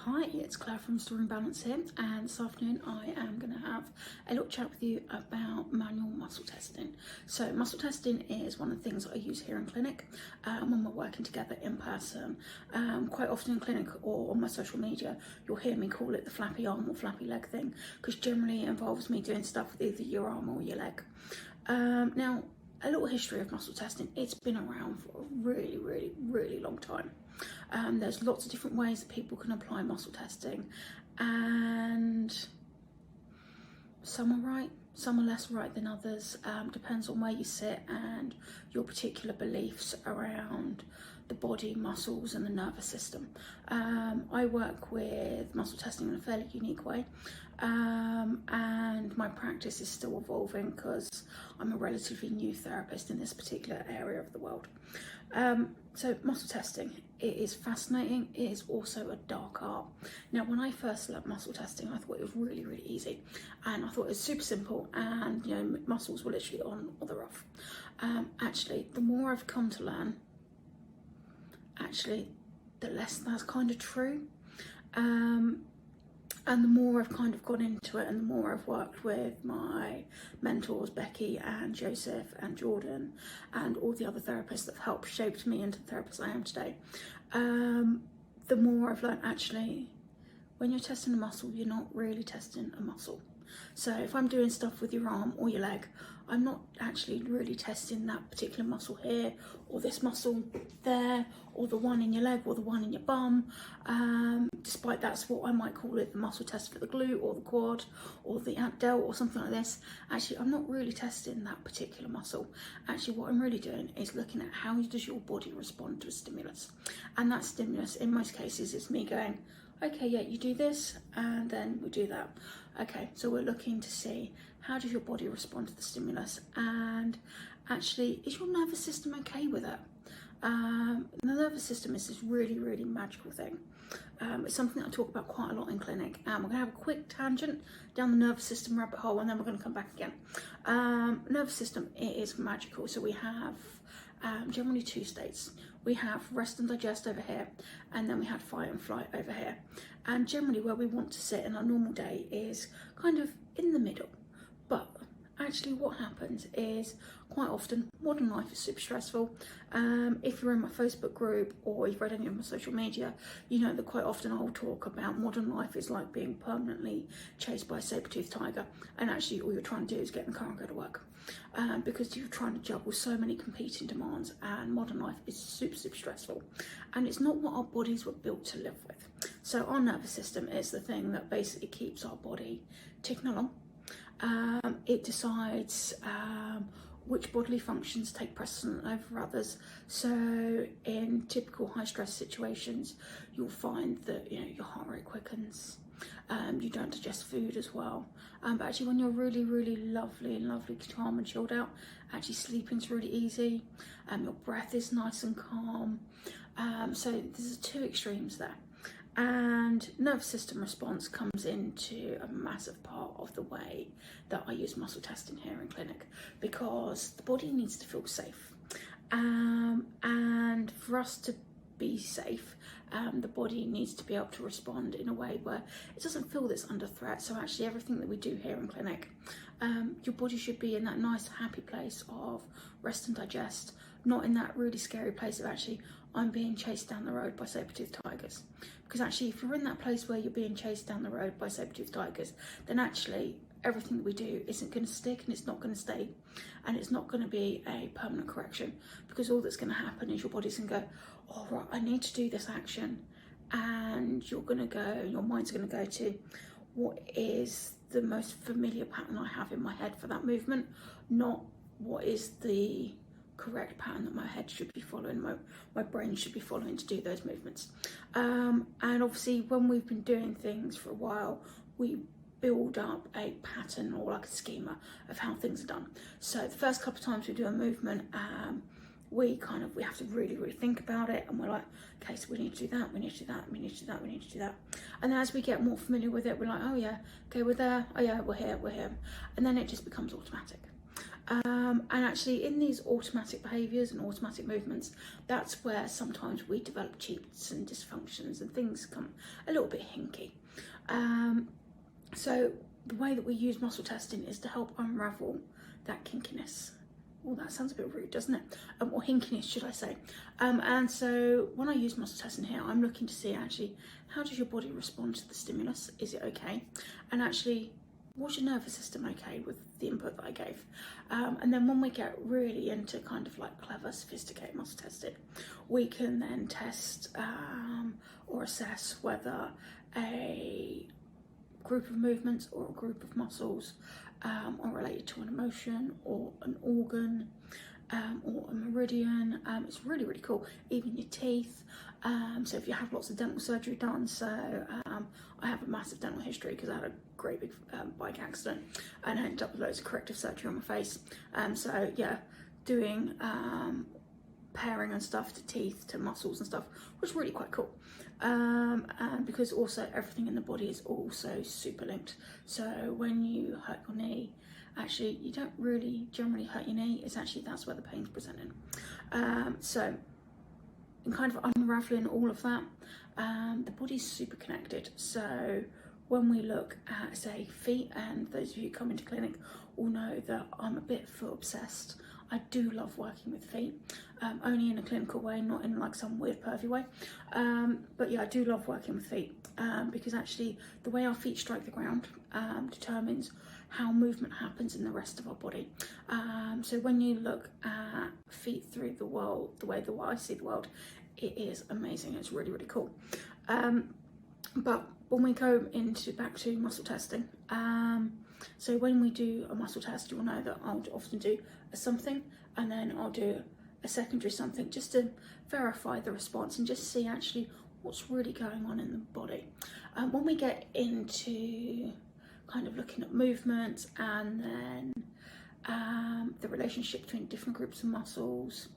Hi, it's Claire from Storing Balance here, and this afternoon I am going to have a little chat with you about manual muscle testing. So muscle testing is one of the things that I use here in clinic when we're working together in person. Quite often in clinic or on my social media, you'll hear me call it the flappy arm or flappy leg thing, because generally it involves me doing stuff with either your arm or your leg. Now, a little history of muscle testing. It's been around for a really long time. There's lots of different ways that people can apply muscle testing, and some are right, some are less right than others. Depends on where you sit and your particular beliefs around the body, muscles and the nervous system. I work with muscle testing in a fairly unique way, and my practice is still evolving because I'm a relatively new therapist in this particular area of the world. So muscle testing, it is fascinating. It is also a dark art. Now, when I first learned muscle testing, I thought it was really easy, and I thought it was super simple, and muscles were literally on or they're off. Actually, the more I've come to learn, the less that's kind of true. And the more I've kind of gone into it, and the more I've worked with my mentors, Becky and Joseph and Jordan, and all the other therapists that have helped shaped me into the therapist I am today, the more I've learned, actually, when you're testing a muscle, you're not really testing a muscle. So if I'm doing stuff with your arm or your leg, I'm not actually really testing that particular muscle here, or this muscle there, or the one in your leg, or the one in your bum. Despite that's what I might call it, the muscle test for the glute or the quad or the abdel or something like this. Actually, I'm not really testing that particular muscle. Actually, what I'm really doing is looking at how does your body respond to a stimulus. And that stimulus, in most cases, is me going, okay, yeah, you do this, and then we do that. Okay, so we're looking to see how does your body respond to the stimulus, and actually, is your nervous system okay with it? The nervous system is this really magical thing. It's something that I talk about quite a lot in clinic, and we're going to have a quick tangent down the nervous system rabbit hole, and then we're going to come back again. Nervous system, it is magical. So we have generally two states. We have rest and digest over here, and then we have fight and flight over here. And generally where we want to sit in our normal day is kind of in the middle. But actually what happens is, quite often, modern life is super stressful. If you're in my Facebook group or you've read any of my social media, you know that quite often I'll talk about modern life is like being permanently chased by a saber-toothed tiger, and actually all you're trying to do is get in the car and go to work, because you're trying to juggle so many competing demands, and modern life is super stressful, and it's not what our bodies were built to live with. So our nervous system is the thing that basically keeps our body ticking along. It decides which bodily functions take precedent over others. So in typical high stress situations, you'll find that your heart rate quickens. You don't digest food as well. But actually, when you're really lovely, calm and chilled out, actually sleeping's really easy. Your breath is nice and calm. So there's two extremes there. And nervous system response comes into a massive part of the way that I use muscle testing here in clinic, because the body needs to feel safe, and for us to be safe, the body needs to be able to respond in a way where it doesn't feel that's under threat. So actually everything that we do here in clinic, your body should be in that nice happy place of rest and digest, not in that really scary place of actually I'm being chased down the road by saber-toothed tigers. Because actually, if you're in that place where you're being chased down the road by saber-toothed tigers, then actually everything that we do isn't going to stick, and it's not going to stay, and it's not going to be a permanent correction, because all that's going to happen is your body's going to go, oh right, I need to do this action, and you're going to go, your mind's going to go to what is the most familiar pattern I have in my head for that movement, not what is the correct pattern that my head should be following, my brain should be following to do those movements. And obviously when we've been doing things for a while, we build up a pattern or like a schema of how things are done. So the first couple of times we do a movement, we have to really think about it, and we're like, okay, so we need to do that, we need to do that, we need to do that, we need to do that. And then as we get more familiar with it, we're like, oh yeah, okay, we're there, oh yeah, we're here, and then it just becomes automatic. And actually in these automatic behaviours and automatic movements, that's where sometimes we develop cheats and dysfunctions and things become a little bit hinky. So the way that we use muscle testing is to help unravel that kinkiness. Well, that sounds a bit rude, doesn't it? Or hinkiness, should I say. And so when I use muscle testing here, I'm looking to see actually, how does your body respond to the stimulus? Is it okay? And actually, was your nervous system okay with the input that I gave? And then when we get really into kind of like clever, sophisticated muscle testing, we can then test or assess whether a group of movements or a group of muscles are related to an emotion or an organ or a meridian. It's really, really cool. Even your teeth. So if you have lots of dental surgery done, so I have a massive dental history because I had a great big bike accident and I ended up with loads of corrective surgery on my face. So yeah, doing pairing and stuff to teeth, to muscles and stuff was really quite cool. And because also everything in the body is also super linked. So when you hurt your knee, actually you don't really generally hurt your knee, it's actually that's where the pain's presenting. So in kind of unraveling all of that, the body's super connected. So when we look at, say, feet, and those of you who come into clinic will know that I'm a bit foot obsessed. I do love working with feet, only in a clinical way, not in like some weird pervy way. But yeah, I do love working with feet because actually the way our feet strike the ground determines how movement happens in the rest of our body. So when you look at feet through the world, the way that I see the world, it is amazing. It's really, really cool. But when we go into back to muscle testing, so when we do a muscle test, you will know that I'll often do a something and then I'll do a secondary something just to verify the response and just see actually what's really going on in the body. When we get into kind of looking at movement and then the relationship between different groups of muscles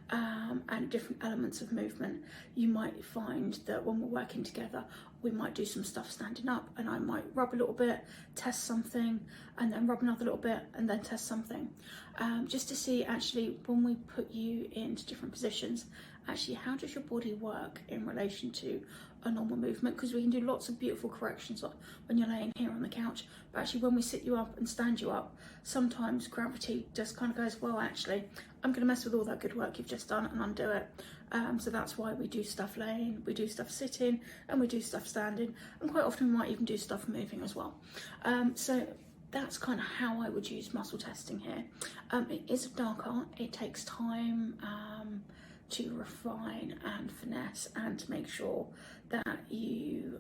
and different elements of movement, you might find that when we're working together, we might do some stuff standing up and I might rub a little bit, test something, and then rub another little bit and then test something. Just to see actually when we put you into different positions, actually how does your body work in relation to a normal movement? Because we can do lots of beautiful corrections when you're laying here on the couch, but actually when we sit you up and stand you up, sometimes gravity just kind of goes, well actually I'm going to mess with all that good work you've just done and undo it. So that's why we do stuff laying, we do stuff sitting, and we do stuff standing, and quite often we might even do stuff moving as well. So that's kind of how I would use muscle testing here. It is a dark art, it takes time to refine and finesse and to make sure that you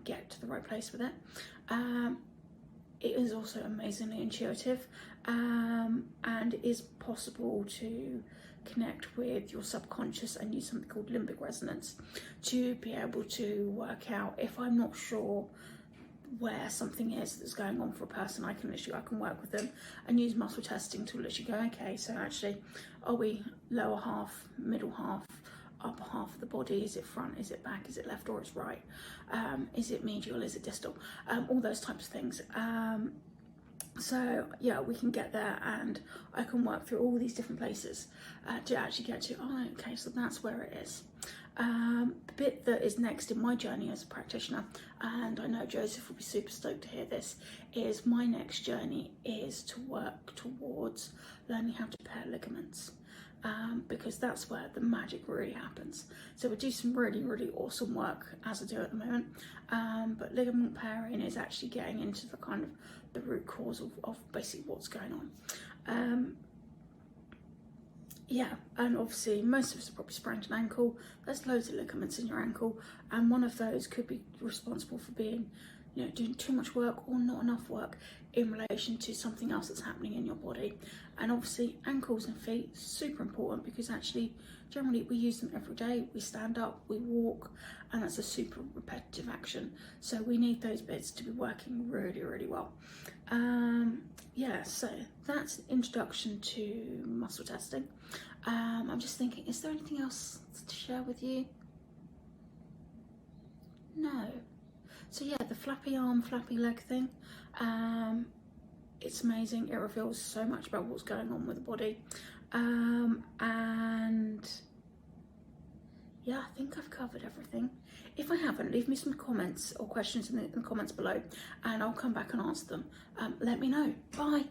get to the right place with it. It is also amazingly intuitive and is possible to connect with your subconscious and use something called limbic resonance to be able to work out if I'm not sure where something is that's going on for a person. I can work with them and use muscle testing to literally go, okay, so actually are we lower half, middle half, upper half of the body? Is it front, is it back, is it left or it's right, is it medial, is it distal, all those types of things. So yeah, we can get there and I can work through all these different places to actually get to, oh okay, so that's where it is. The bit that is next in my journey as a practitioner, and I know Joseph will be super stoked to hear this, is my next journey is to work towards learning how to pair ligaments. Because that's where the magic really happens. So we do some really, really awesome work as I do at the moment, but ligament pairing is actually getting into the kind of the root cause of basically what's going on. Yeah, and obviously most of us have probably sprained an ankle. There's loads of ligaments in your ankle, and one of those could be responsible for being, you know, doing too much work or not enough work in relation to something else that's happening in your body. And obviously ankles and feet, super important, because actually generally we use them every day. We stand up, we walk, and that's a super repetitive action. So we need those bits to be working really, really well. Yeah, so that's an introduction to muscle testing. I'm just thinking, is there anything else to share with you? No. So yeah, the flappy arm, flappy leg thing it's amazing. It reveals so much about what's going on with the body. And yeah, I think I've covered everything. If I haven't, leave me some comments or questions in the comments below, and I'll come back and answer them. Let me know. Bye.